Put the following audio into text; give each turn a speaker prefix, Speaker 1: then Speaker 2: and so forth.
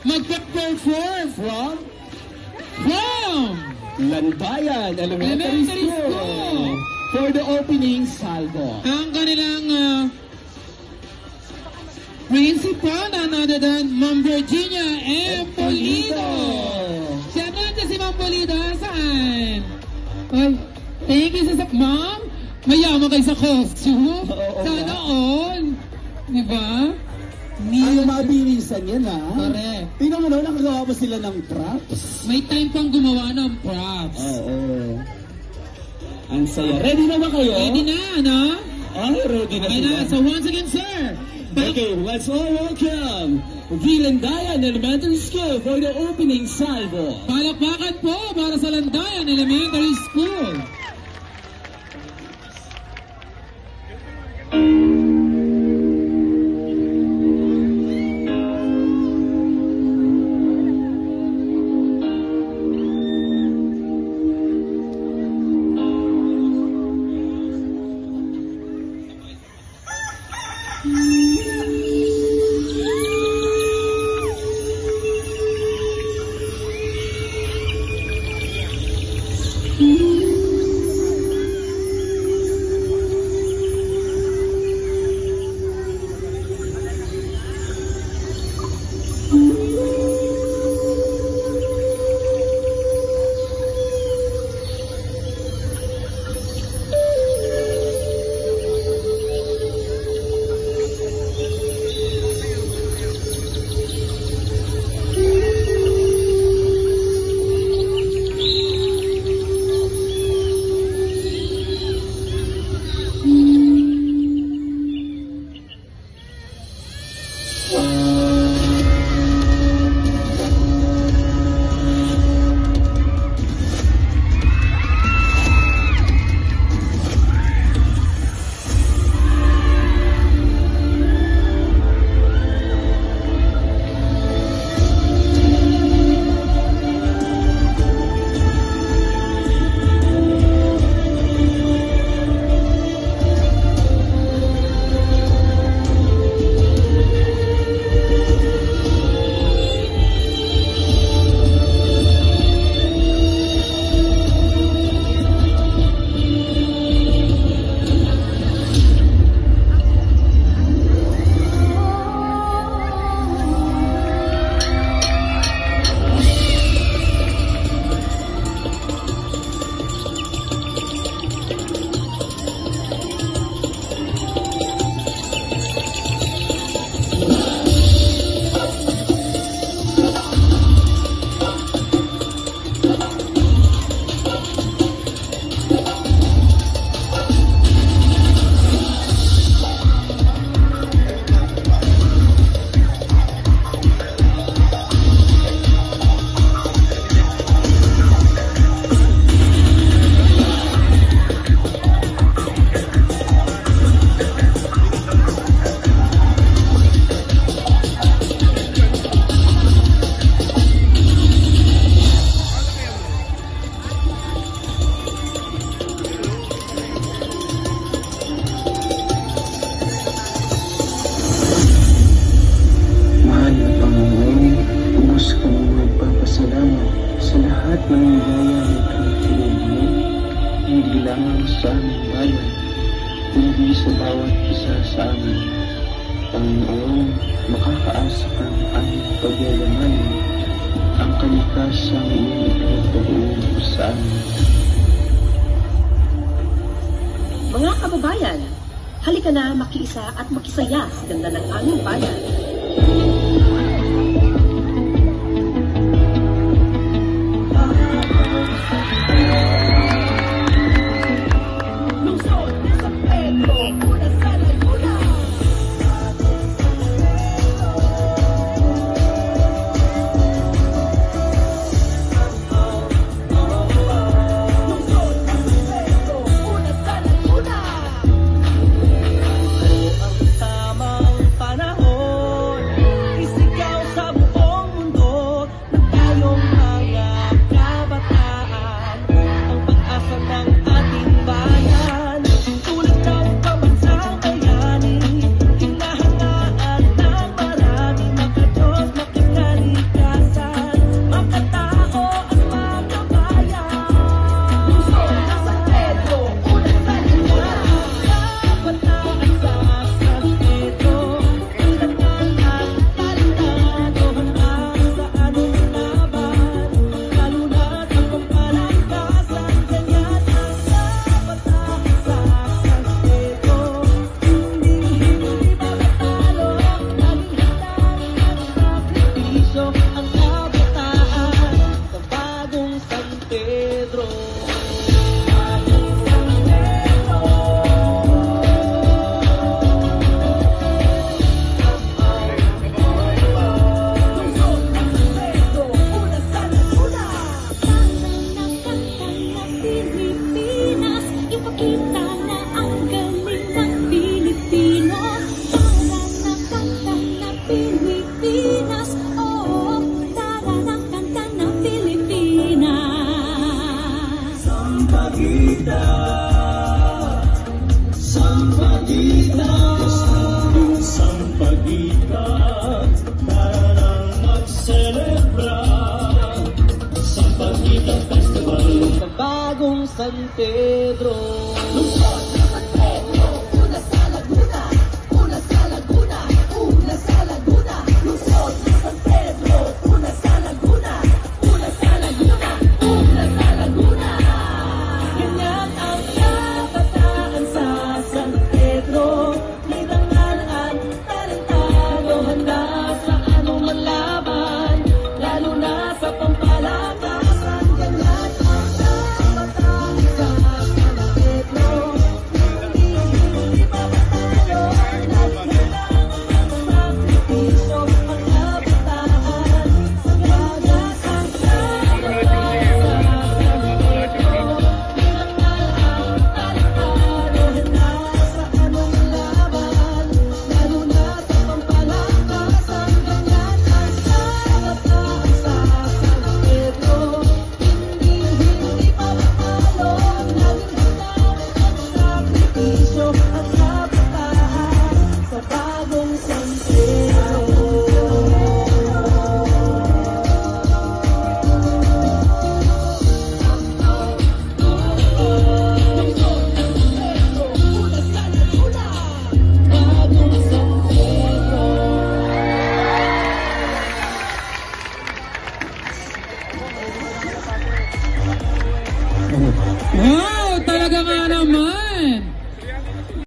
Speaker 1: magpa-perform
Speaker 2: From
Speaker 1: Landayan Elementary School for the opening salvo.
Speaker 2: ang kanilang principal na none other than Ma'am Virginia M. Polido. Siyempre nandiyan si Ma'am Polido. Saan? Ay, thank you sa Ma'am. Mayaman kayo sa costume.
Speaker 1: Oo,
Speaker 2: Sana all. Diba?
Speaker 1: Ang mabilisan yan, ha?
Speaker 2: Correct.
Speaker 1: Tingnan mo na, nakagawa pa sila ng props.
Speaker 2: May time pang gumawa ng props.
Speaker 1: Oo. Ang saya. Ready na ba kayo?
Speaker 2: Ready na, no?
Speaker 1: Ay, ready na
Speaker 2: Okay
Speaker 1: sila.
Speaker 2: na. So once again, sir.
Speaker 1: Okay, let's all welcome Landayan Elementary School for the opening salvo.
Speaker 2: Palakpakan po para sa Landayan Elementary School.
Speaker 3: hindi sa bawat isa sa amin. Panginoon, makakaasa kang aming pagyayamanin ang kaligtasang iyong ipinagkaloob sa amin.
Speaker 4: Mga kababayan, halika na makiisa at makisaya sa ganda ng aming bayan.
Speaker 1: bagong San Pedro.